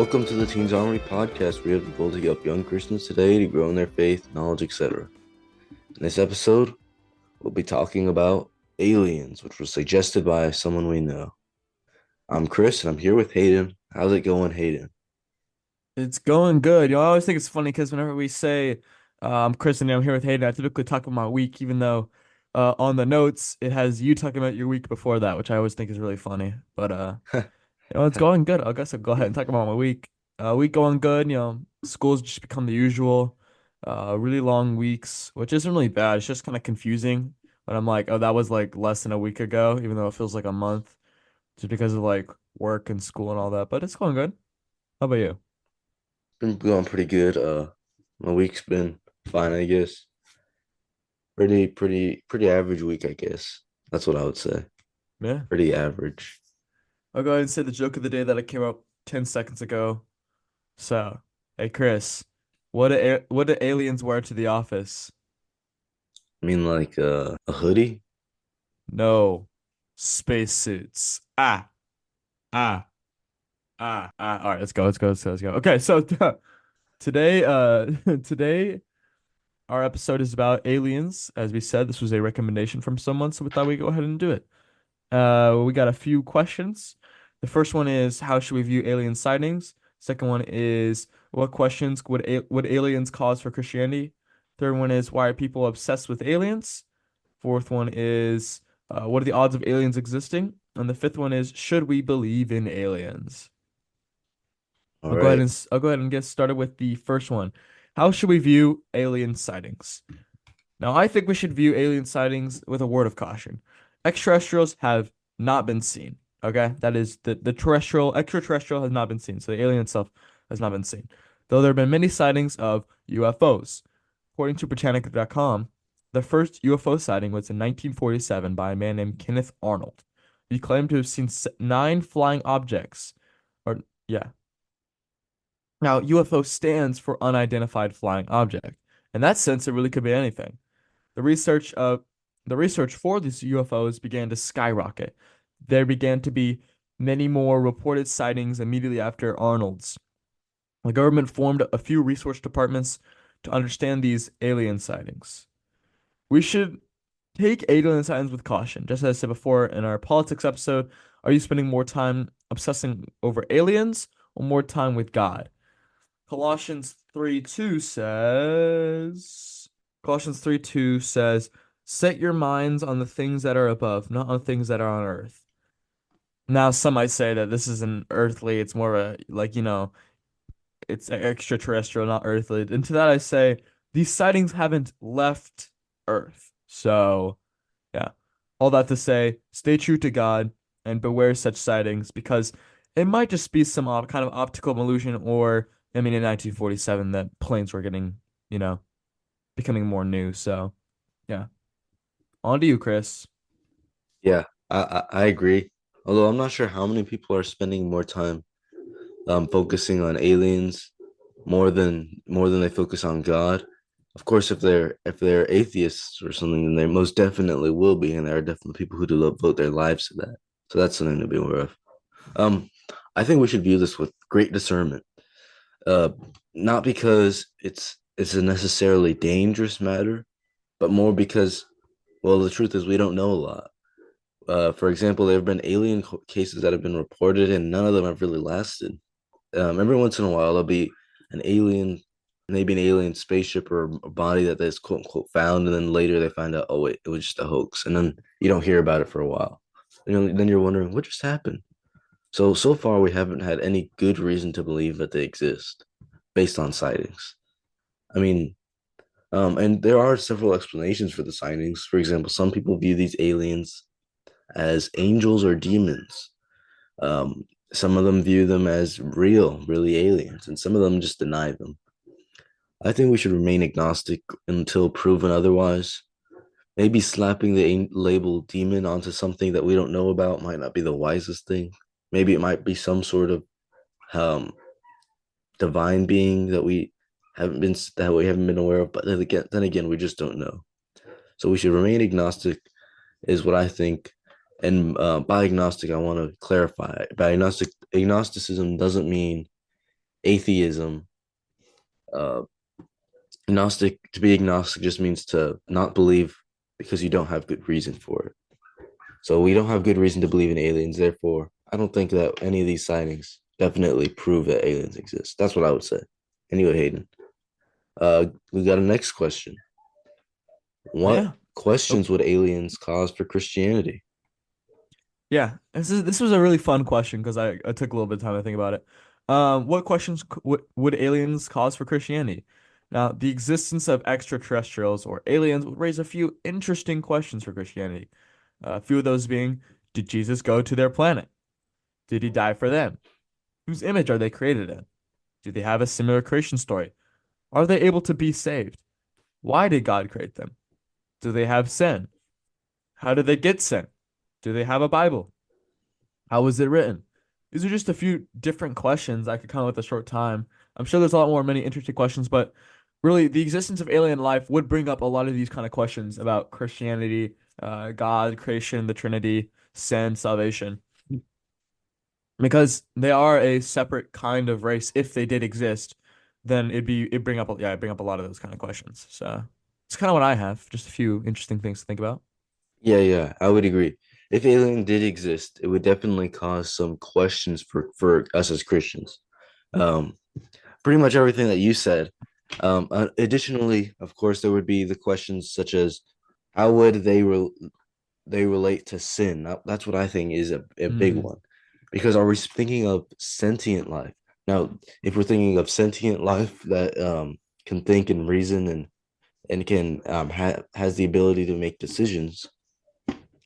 Welcome to the Teens Armory podcast. We have the goal to help young Christians today to grow in their faith, knowledge, etc. In this episode, we'll be talking about aliens, which was suggested by someone we know. I'm Chris, and I'm here with Hayden. How's it going, Hayden? It's going good. I always think it's funny because whenever we say I'm Chris and I'm here with Hayden, I typically talk about my week, even though on the notes it has you talking about your week before that, which I always think is really funny. But it's going good. I guess I'll go ahead and talk about my week. Week going good. School's just become the usual. Really long weeks, which isn't really bad. It's just kind of confusing. But I'm like, oh, that was like less than a week ago, even though it feels like a month, just because of like work and school and all that. But it's going good. How about you? Been going pretty good. My week's been fine, I guess. Pretty average week, I guess. That's what I would say. Yeah. Pretty average. I'll go ahead and say the joke of the day that I came up 10 seconds ago. So, hey Chris, what do aliens wear to the office? I mean, like a hoodie. No, spacesuits. Ah, All right, let's go. Okay, so today, today our episode is about aliens. As we said, this was a recommendation from someone, so we thought we'd go ahead and do it. We got a few questions. The first one is how should we view alien sightings? Second one is what questions would aliens cause for Christianity? Third one is why are people obsessed with aliens? Fourth one is what are the odds of aliens existing? And the fifth one is should we believe in aliens? All right. I'll go ahead and get started with the first one. How should we view alien sightings? Now, I think we should view alien sightings with a word of caution. Extraterrestrials have not been seen. Okay, that is the extraterrestrial has not been seen. So the alien itself has not been seen. Though there have been many sightings of UFOs. According to Britannica.com, the first UFO sighting was in 1947 by a man named Kenneth Arnold. He claimed to have seen nine flying objects. Or, yeah. Now, UFO stands for unidentified flying object. In that sense, it really could be anything. The research of the research for these UFOs began to skyrocket. There began to be many more reported sightings immediately after Arnold's. The government formed a few research departments to understand these alien sightings. We should take alien sightings with caution. Just as I said before in our politics episode, are you spending more time obsessing over aliens or more time with God? Colossians 3:2 says, Colossians 3:2 says, set your minds on the things that are above, not on things that are on earth. Now, some might say that this isn't earthly, it's more of a, it's extraterrestrial, not earthly. And to that I say, these sightings haven't left Earth. So, yeah. All that to say, stay true to God and beware such sightings because it might just be some kind of optical illusion or, I mean, in 1947, that planes were getting, you know, becoming more new. So, yeah. On to you, Chris. Yeah, I agree. Although I'm not sure how many people are spending more time focusing on aliens more than they focus on God. Of course, if they're atheists or something, then they most definitely will be, and there are definitely people who devote their lives to that. So that's something to be aware of. Um, I think we should view this with great discernment. Uh, Not because it's a necessarily dangerous matter, but more because, well, the truth is we don't know a lot. For example, there have been alien cases that have been reported, and none of them have really lasted. Every once in a while, there'll be an alien, maybe an alien spaceship or a body that is quote unquote found, and then later they find out, oh wait, it was just a hoax, and then you don't hear about it for a while. Then you're wondering what just happened. So far, we haven't had any good reason to believe that they exist based on sightings. I mean, and there are several explanations for the sightings. For example, some people view these aliens as angels or demons. Some of them view them as real, really aliens, and some of them just deny them. I think we should remain agnostic until proven otherwise. Maybe slapping the label demon onto something that we don't know about might not be the wisest thing. Maybe it might be some sort of um, divine being that we haven't been aware of. But then again, we just don't know. So we should remain agnostic, is what I think. And by agnostic, I want to clarify. By agnosticism doesn't mean atheism. Uh, Agnostic, to be agnostic just means to not believe because you don't have good reason for it. So we don't have good reason to believe in aliens. Therefore, I don't think that any of these sightings definitely prove that aliens exist. That's what I would say. Anyway, Hayden, we got a next question. What Yeah. Oh, questions would aliens cause for Christianity? yeah. This was a really fun question because I took a little bit of time to think about it. What questions would aliens cause for Christianity? Now, the existence of extraterrestrials or aliens would raise a few interesting questions for Christianity. A few of those being, did Jesus go to their planet? Did he die for them? Whose image are they created in? Do they have a similar creation story? Are they able to be saved? Why did God create them? Do they have sin? How did they get sin? Do they have a Bible? How was it written? These are just a few different questions I could come up with a short time. I'm sure there's a lot more many interesting questions, but really the existence of alien life would bring up a lot of these kind of questions about Christianity, God, creation, the Trinity, sin, salvation, because they are a separate kind of race. If they did exist, then it'd bring up a lot of those kind of questions. So it's kind of what I have. Just a few interesting things to think about. Yeah, I would agree. If alien did exist, it would definitely cause some questions for us as Christians. Um, Pretty much everything that you said. Additionally, of course, there would be the questions such as how would they relate to sin? That's what I think is a big Mm, one. Because are we thinking of sentient life? Now, if we're thinking of sentient life that can think and reason and can has the ability to make decisions,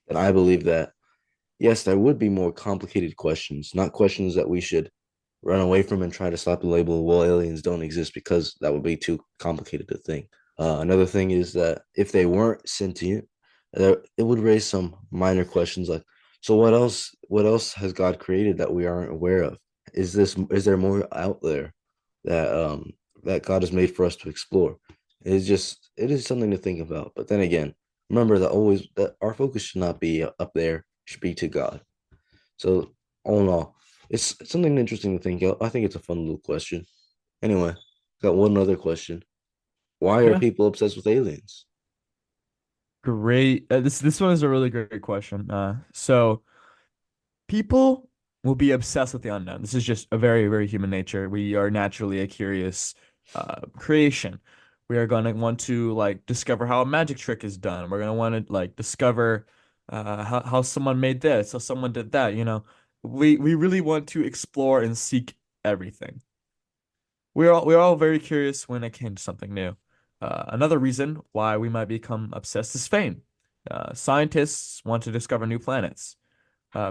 then I believe that yes, there would be more complicated questions, not questions that we should run away from and try to slap the label, well, aliens don't exist because that would be too complicated to think. Another thing is that if they weren't sentient, it would raise some minor questions like, so what else has God created that we aren't aware of? Is there more out there that that God has made for us to explore? It is something to think about. But then again, remember that our focus should not be up there, it should be to God. So all in all, it's something interesting to think. I think it's a fun little question. Anyway, got one other question. Why are yeah, people obsessed with aliens? great. This one is a really great question. So people will be obsessed with the unknown. This is just a very, very human nature. We are naturally a curious creation. We are going to want to like discover how a magic trick is done. We're going to want to like discover how someone made this, how someone did that, you know. We really want to explore and seek everything. We're all very curious when it came to something new. Another reason why we might become obsessed is fame. Scientists want to discover new planets.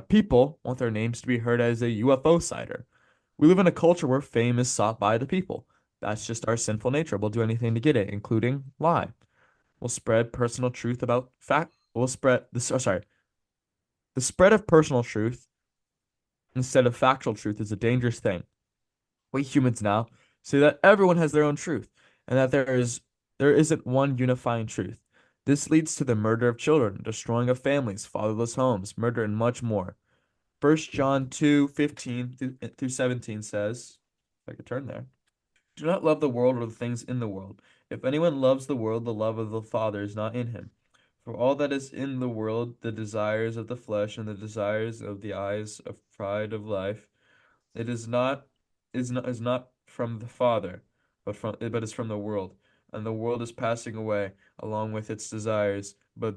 People want their names to be heard as a UFO sighter. We live in a culture where fame is sought by the people. That's just our sinful nature. We'll do anything to get it, including lie. We'll spread personal truth about fact. We'll spread this. Oh, sorry. The spread of personal truth instead of factual truth is a dangerous thing. We humans now say that everyone has their own truth and that there isn't one unifying truth. This leads to the murder of children, destroying of families, fatherless homes, murder, and much more. First John 2:15 through 17 says, if I could turn there, do not love the world or the things in the world. If anyone loves the world, the love of the Father is not in him. For all that is in the world, the desires of the flesh and the desires of the eyes of pride of life, it is not from the Father, but is from the world. And the world is passing away along with its desires, but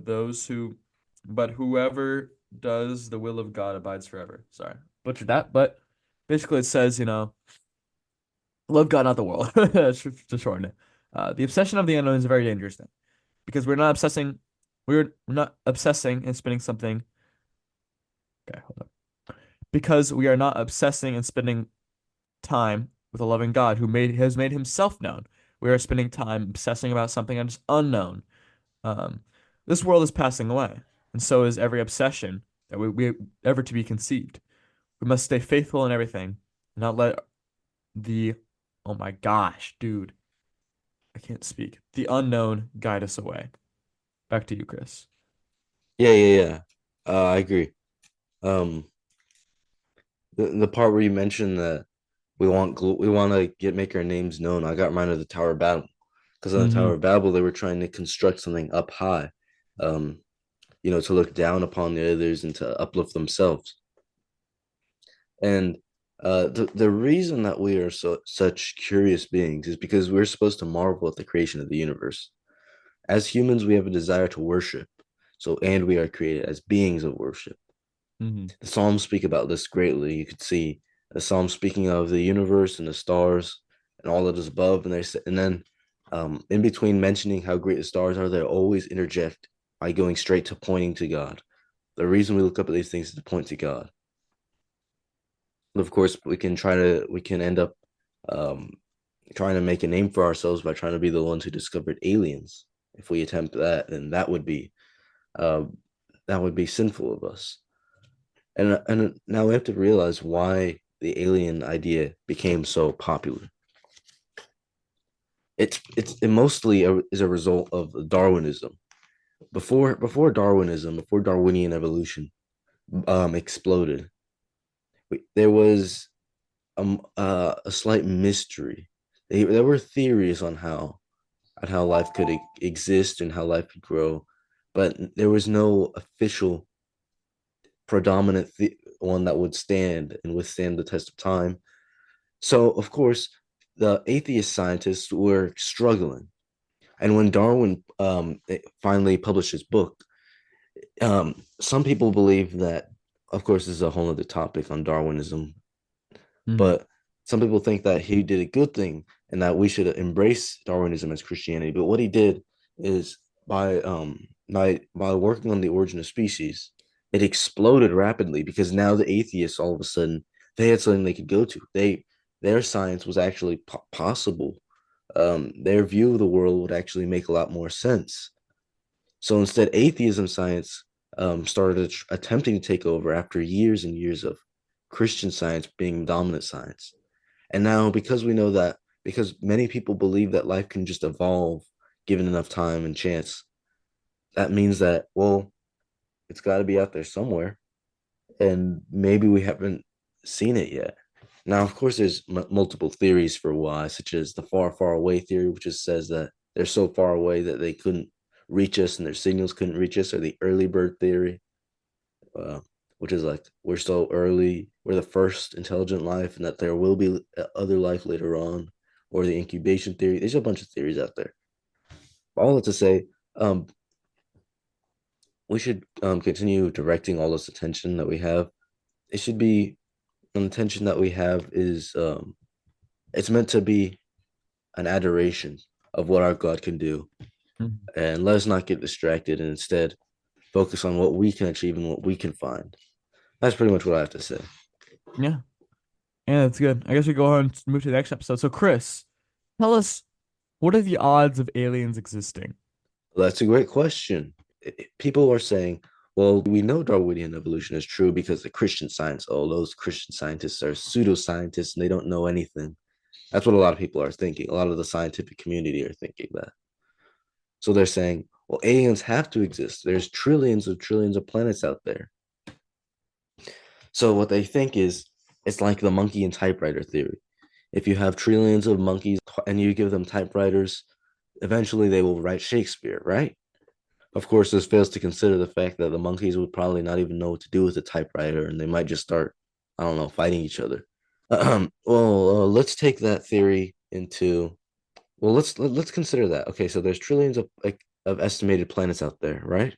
whoever does the will of God abides forever. Sorry, butchered that, but basically it says, you know, love God, not the world. To shorten it. The obsession of the unknown is a very dangerous thing because we're not obsessing and spending something. Okay, hold up. Because we are not obsessing and spending time with a loving God who has made himself known. We are spending time obsessing about something that is unknown. Um, this world is passing away, and so is every obsession that we ever to be conceived. We must stay faithful in everything, not let the, oh my gosh, dude, I can't speak. The unknown guide us away. Back to you, Chris. Yeah. I agree. Um, the part where you mentioned that we want to get make our names known. I got reminded of the Tower of Babel because on the Mm-hmm. Tower of Babel they were trying to construct something up high, um, to look down upon the others and to uplift themselves. And the reason that we are such curious beings is because we're supposed to marvel at the creation of the universe. As humans, we have a desire to worship. So, and we are created as beings of worship. Mm-hmm. The Psalms speak about this greatly. You could see the Psalms speaking of the universe and the stars and all that is above, and then in between mentioning how great the stars are, they always interject by going straight to pointing to God. The reason we look up at these things is to point to God. Of course, we can end up um, trying to make a name for ourselves by trying to be the ones who discovered aliens. If we attempt that, then uh, that would be sinful of us. And now we have to realize why the alien idea became so popular. It mostly is a result of Darwinism. Before Darwinism, before Darwinian evolution exploded, there was a slight mystery. There were theories on how life could exist and how life could grow, but there was no official predominant one that would stand and withstand the test of time. So, of course, the atheist scientists were struggling. And when Darwin finally published his book, some people believe that, of course, this is a whole other topic on Darwinism, Mm-hmm. but some people think that he did a good thing and that we should embrace Darwinism as Christianity. But what he did is by working on the origin of species, it exploded rapidly because now the atheists all of a sudden they had something they could go to. Their science was actually possible. Their view of the world would actually make a lot more sense. So instead, atheism science started attempting to take over after years and years of Christian science being dominant science. And now, because we know that, because many people believe that life can just evolve given enough time and chance, that means that, well, it's got to be out there somewhere. And maybe we haven't seen it yet. Now, of course, there's multiple theories for why, such as the far, far away theory, which just says that they're so far away that they couldn't reach us and their signals couldn't reach us, or the early bird theory, uh, which is like we're so early, we're the first intelligent life, and that there will be other life later on, or the incubation theory. There's a bunch of theories out there. All that to say, um, we should continue directing all this attention that we have. It should be an attention that we have is it's meant to be an adoration of what our God can do. And let us not get distracted and instead focus on what we can achieve and what we can find. That's pretty much what I have to say. Yeah. Yeah, that's good. I guess we go on and move to the next episode. So, Chris, tell us, what are the odds of aliens existing? That's a great question. People are saying, well, we know Darwinian evolution is true because the Christian science, oh, those Christian scientists are pseudoscientists and they don't know anything. That's what a lot of people are thinking. A lot of the scientific community are thinking that. So they're saying, well, aliens have to exist. There's trillions of planets out there. So what they think is it's like the monkey and typewriter theory. If you have trillions of monkeys and you give them typewriters, eventually they will write Shakespeare, right? Of course, this fails to consider the fact that the monkeys would probably not even know what to do with a typewriter and they might just start, I don't know, fighting each other. Let's take that theory into let's consider that. Okay, so there's trillions of of estimated planets out there, right?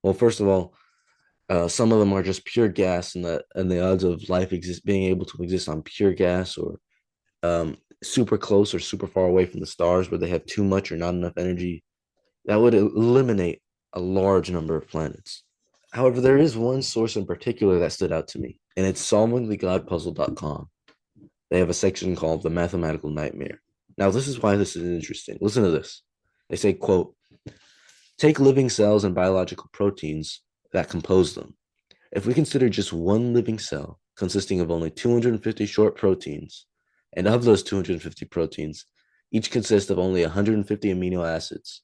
Well, first of all, some of them are just pure gas, and the odds of life exist being able to exist on pure gas or super close or super far away from the stars, where they have too much or not enough energy, that would eliminate a large number of planets. However, there is one source in particular that stood out to me, and it's solvingthegodpuzzle.com. They have a section called the mathematical nightmare. Now, this is why this is interesting. Listen to this. They say, quote, take living cells and biological proteins that compose them. If we consider just one living cell consisting of only 250 short proteins, and of those 250 proteins, each consists of only 150 amino acids,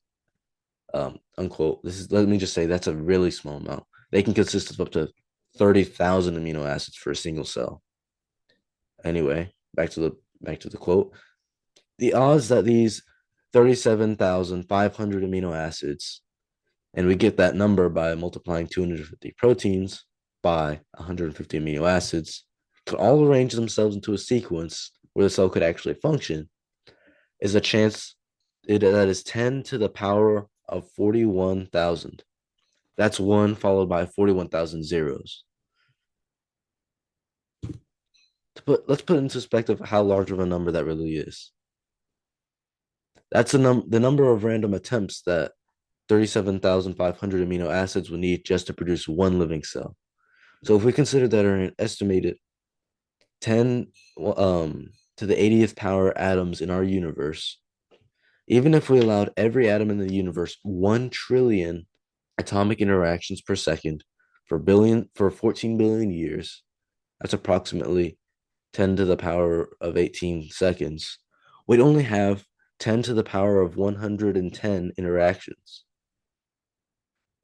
unquote. Let me just say that's a really small amount. They can consist of up to 30,000 amino acids for a single cell. Anyway, back to the quote. The odds that these 37,500 amino acids, and we get that number by multiplying 250 proteins by 150 amino acids, could all arrange themselves into a sequence where the cell could actually function, is a chance that is 10 to the power of 41,000. That's one followed by 41,000 zeros. Let's put into perspective how large of a number that really is. That's the number of random attempts that 37,500 amino acids would need just to produce one living cell. So if we consider that are an estimated 10 to the 80th power atoms in our universe, even if we allowed every atom in the universe 1 trillion atomic interactions per second for 14 billion years, that's approximately 10 to the power of 18 seconds. We'd only have 10 to the power of 110 interactions.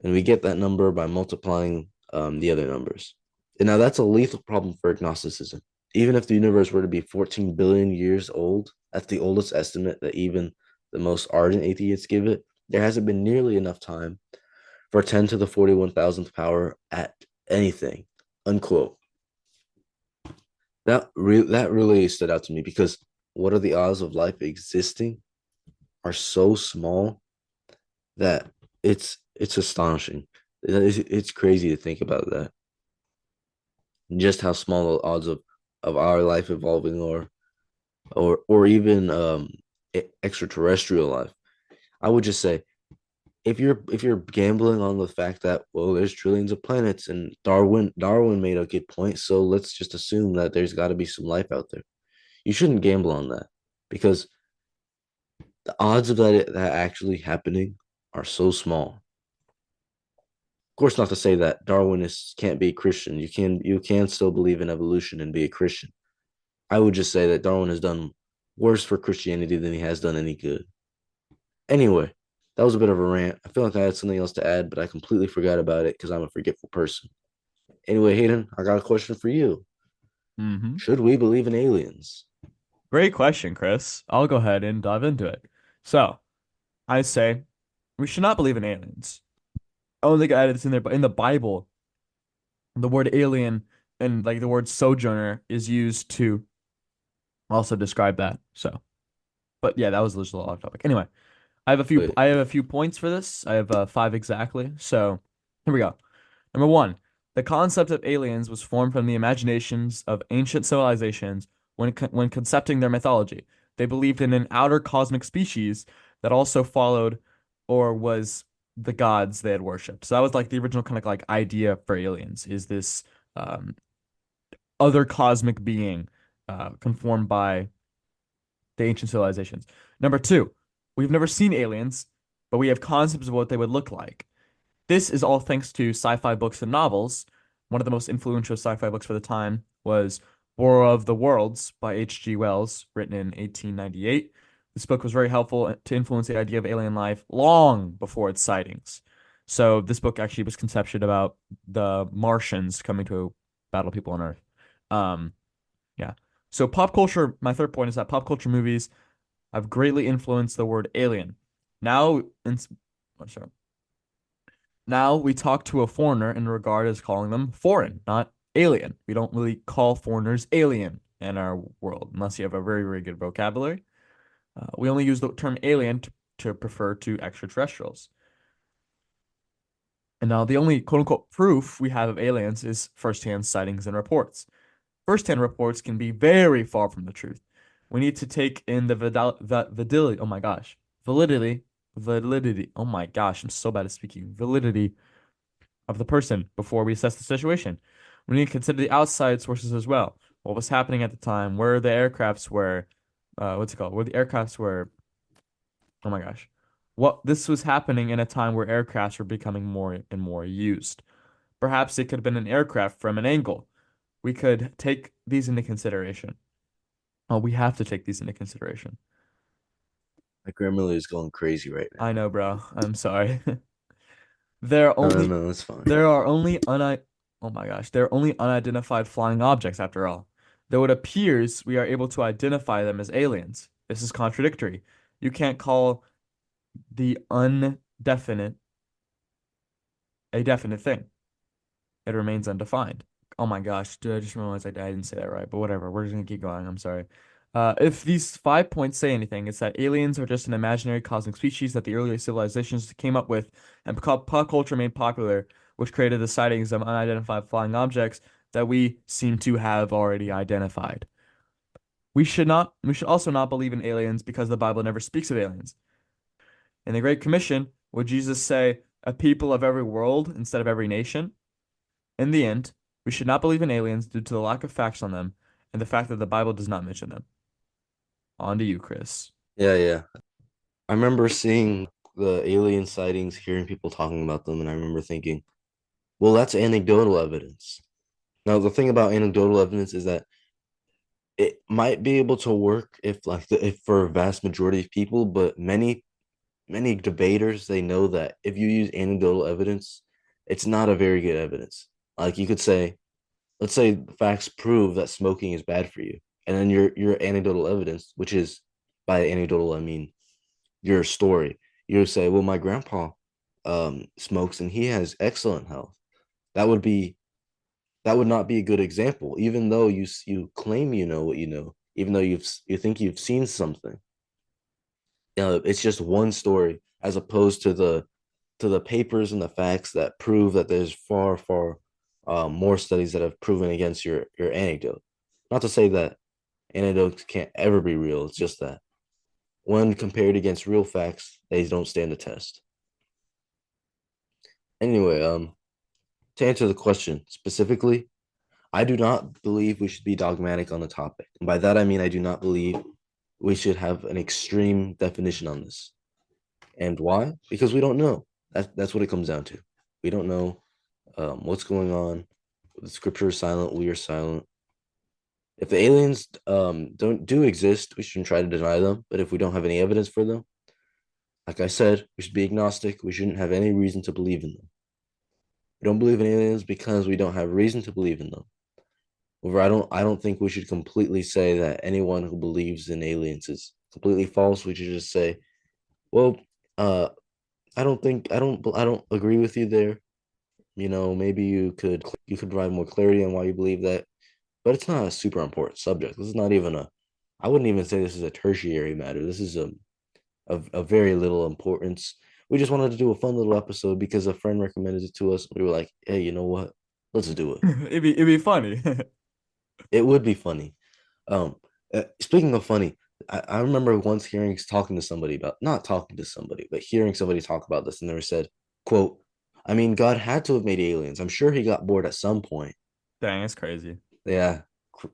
And we get that number by multiplying the other numbers. And now that's a lethal problem for agnosticism. Even if the universe were to be 14 billion years old, that's the oldest estimate that even the most ardent atheists give it, there hasn't been nearly enough time for 10 to the 41,000th power at anything, unquote. That really stood out to me because what are the odds of life existing are so small that it's astonishing. It's crazy to think about that. Just how small the odds of our life evolving or even extraterrestrial life. I would just say if you're gambling on the fact that well there's trillions of planets and Darwin made a good point, so let's just assume that there's got to be some life out there. You shouldn't gamble on that because the odds of that actually happening are so small. Of course, not to say that Darwinists can't be Christian. You can still believe in evolution and be a Christian. I would just say that Darwin has done worse for Christianity than he has done any good. Anyway, that was a bit of a rant. I feel like I had something else to add, but I completely forgot about it because I'm a forgetful person. Anyway, Hayden, I got a question for you. Mm-hmm. Should we believe in aliens? Great question, Chris. I'll go ahead and dive into it. So, I say we should not believe in aliens. I don't think I added this in there, but in the Bible, the word alien and like the word sojourner is used to also describe that. So, but yeah, that was just a lot of topic. Anyway, Wait, I have a few points for this. I have five exactly. So, here we go. Number one, the concept of aliens was formed from the imaginations of ancient civilizations when concepting their mythology. They believed in an outer cosmic species that also followed or was the gods they had worshipped. So that was like the original kind of like idea for aliens is this um, other cosmic being conformed by the ancient civilizations. Number two, we've never seen aliens, but we have concepts of what they would look like. This is all thanks to sci-fi books and novels. One of the most influential sci-fi books for the time was War of the Worlds by H.G. Wells, written in 1898. This book was very helpful to influence the idea of alien life long before its sightings. So this book actually was conceptured about the Martians coming to battle people on Earth. Um, yeah. So pop culture, my third point is that pop culture movies have greatly influenced the word alien. Now, oh, sorry. Now we talk to a foreigner in regard as calling them foreign, not alien. We don't really call foreigners alien in our world unless you have a very, very good vocabulary. We only use the term alien to refer to extraterrestrials. And now the only quote unquote proof we have of aliens is firsthand sightings and reports. Firsthand reports can be very far from the truth. We need to take in the validity. Oh my gosh, validity. Oh my gosh, I'm so bad at speaking. Validity of the person before we assess the situation. We need to consider the outside sources as well. What was happening at the time? Where the aircrafts were, what's it called? Where the aircrafts were. Oh my gosh, what this was happening in a time where aircrafts were becoming more and more used. Perhaps it could have been an aircraft from an angle. We could take these into consideration. Oh, we have to take these into consideration. my grandmother is going crazy right I now. know, bro. I'm sorry. There are No, no, only no, that's fine. there are only uni oh my gosh, there are only unidentified flying objects after all. though it appears we are able to identify them as aliens. This is contradictory. You can't call the undefinite a definite thing. It remains undefined. Oh my gosh, dude, I just realized I didn't say that right, but whatever. We're just gonna keep going. I'm sorry. If these 5 points say anything, it's that aliens are just an imaginary cosmic species that the earlier civilizations came up with and pop culture made popular, which created the sightings of unidentified flying objects that we seem to have already identified. We should also not believe in aliens because the Bible never speaks of aliens. In the Great Commission, would Jesus say, a people of every world instead of every nation? In the end, we should not believe in aliens due to the lack of facts on them and the fact that the Bible does not mention them. On to you, Chris. Yeah, yeah. I remember seeing the alien sightings, hearing people talking about them, and I remember thinking, well, that's anecdotal evidence. Now, the thing about anecdotal evidence is that it might be able to work if if for a vast majority of people, but many debaters, they know that if you use anecdotal evidence, it's not a very good evidence. Like you could say, let's say the facts prove that smoking is bad for you, and then your anecdotal evidence, which is, by anecdotal I mean your story, you say, well, my grandpa smokes and he has excellent health. That would be that would not be a good example, even though you claim you know what you know, even though you think you've seen something. It's just one story as opposed to the papers and the facts that prove that there's far more studies that have proven against your anecdote. Not to say that anecdotes can't ever be real. It's just that when compared against real facts, they don't stand a test. Anyway, to answer the question specifically, I do not believe we should be dogmatic on the topic. And by that I mean I do not believe we should have an extreme definition on this. And why? Because we don't know. That's what it comes down to. We don't know what's going on. The scripture is silent. We are silent. If the aliens don't do exist, we shouldn't try to deny them. But if we don't have any evidence for them, like I said, we should be agnostic. We shouldn't have any reason to believe in them. We don't believe in aliens because we don't have reason to believe in them. Over, I don't think we should completely say that anyone who believes in aliens is completely false. We should just say, well, uh, I don't agree with you there. Maybe you could provide more clarity on why you believe that, but it's not a super important subject. This is not even a I wouldn't even say this is a tertiary matter. This is a very little importance. We just wanted to do a fun little episode because a friend recommended it to us. We were like, hey, you know what? Let's do it. It'd be funny. It would be funny. Speaking of funny, I remember once talking to somebody about not talking to somebody, but hearing somebody talk about this, and they were said, "quote I mean, God had to have made aliens. I'm sure he got bored at some point." Dang, it's crazy. Yeah,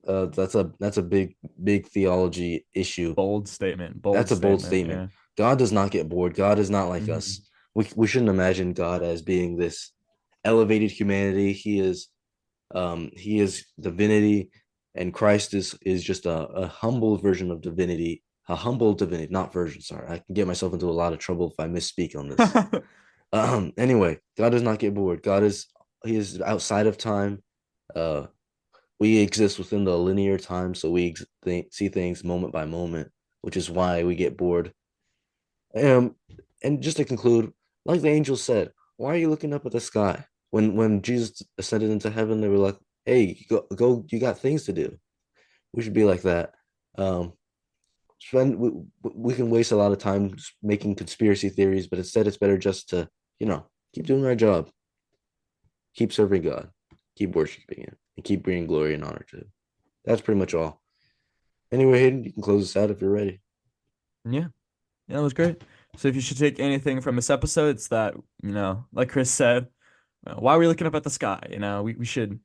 that's a big theology issue. Bold statement. That's Bold a bold statement. statement. Yeah. God does not get bored. God is not like us. Mhm. We shouldn't imagine God as being this elevated humanity. He is divinity, and Christ is just a humble version of divinity, a humble divinity, not version. Sorry, I can get myself into a lot of trouble if I misspeak on this. Anyway, God does not get bored. He is outside of time. Uh, we exist within the linear time, so see things moment by moment, which is why we get bored. Um, and just to conclude, like the angel said, why are you looking up at the sky? When Jesus ascended into heaven, they were like, "Hey, go, you got things to do." We should be like that. Um, spend we can waste a lot of time making conspiracy theories, but instead, it's better just to keep doing our job, keep serving God, keep worshiping Him, and keep bringing glory and honor to Him. That's pretty much all. Anyway, Hayden, you can close this out if you're ready. Yeah. Yeah, that was great. So if you should take anything from this episode, it's that, like Chris said, why are we looking up at the sky? We should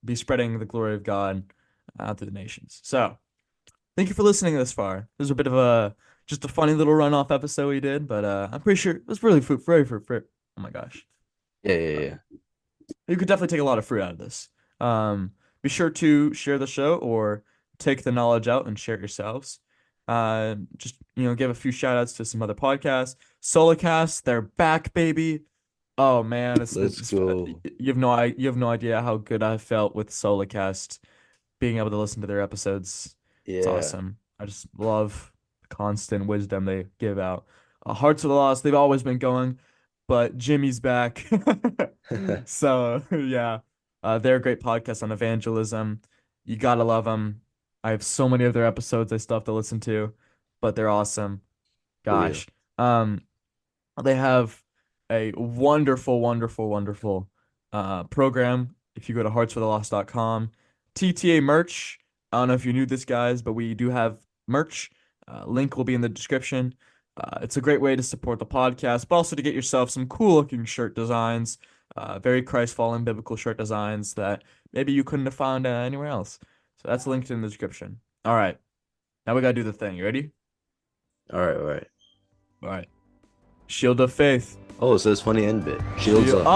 be spreading the glory of God out to the nations. So thank you for listening this far. This was a bit of just a funny little runoff episode we did, but I'm pretty sure it was really very fruit. Oh my gosh. Yeah, yeah, Uh, yeah. you could definitely take a lot of fruit out of this. Be sure to share the show or take the knowledge out and share it yourselves. Just give a few shout outs to some other podcasts. Solocast, they're back, baby. Oh man, Let's go. you have no idea how good I felt with Solocast being able to listen to their episodes. It's Yeah. awesome. I just love the constant wisdom they give out. Hearts of the Lost, they've always been going, but Jimmy's back. So, yeah, they're a great podcast on evangelism. You gotta love them. I have so many of their episodes I still have to listen to, but they're awesome. For real. Gosh. They have a wonderful, wonderful, wonderful program. If you go to heartsforthelost.com, TTA merch. I don't know if you knew this, guys, but we do have merch. Link will be in the description. It's a great way to support the podcast, but also to get yourself some cool looking shirt designs, very Christ-following biblical shirt designs that maybe you couldn't have found anywhere else. So that's linked in the description. All right, now we gotta do the thing. You ready? All right, all right. All right. Shield of Faith. Oh, it says funny end bit. Shields up.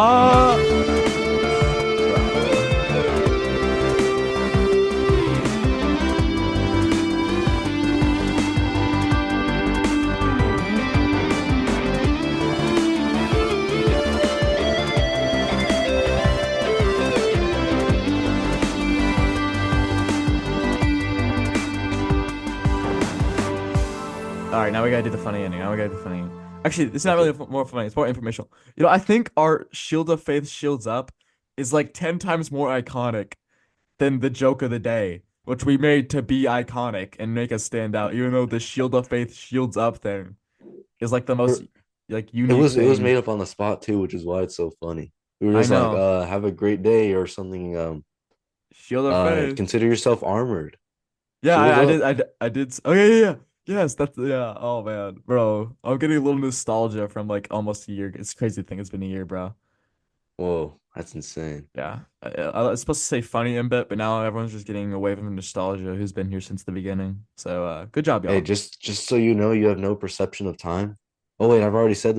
All right, now we gotta do the funny ending. Now we gotta do the funny ending. Actually, it's not really more funny. It's more informational. You know, I think our Shield of Faith shields up is like 10 times more iconic than the joke of the day, which we made to be iconic and make us stand out, even though the Shield of Faith shields up thing is like the most like It unique was thing. made up on the spot too, which is why it's so funny. We were I just like, know. have a great day or something. Shield of Faith. Consider yourself armored. Yeah, Shield up. I did. Oh yeah, yeah, yeah. Yes, that's yeah. Oh man, bro, I'm getting a little nostalgia from like almost a year. It's crazy to think it's been a year, bro. Whoa, that's insane. Yeah, I was supposed to say funny in bit, but now everyone's just getting a wave of nostalgia who's been here since the beginning. So, good job, Hey, y'all. just so you know, you have no perception of time. Oh wait, I've already said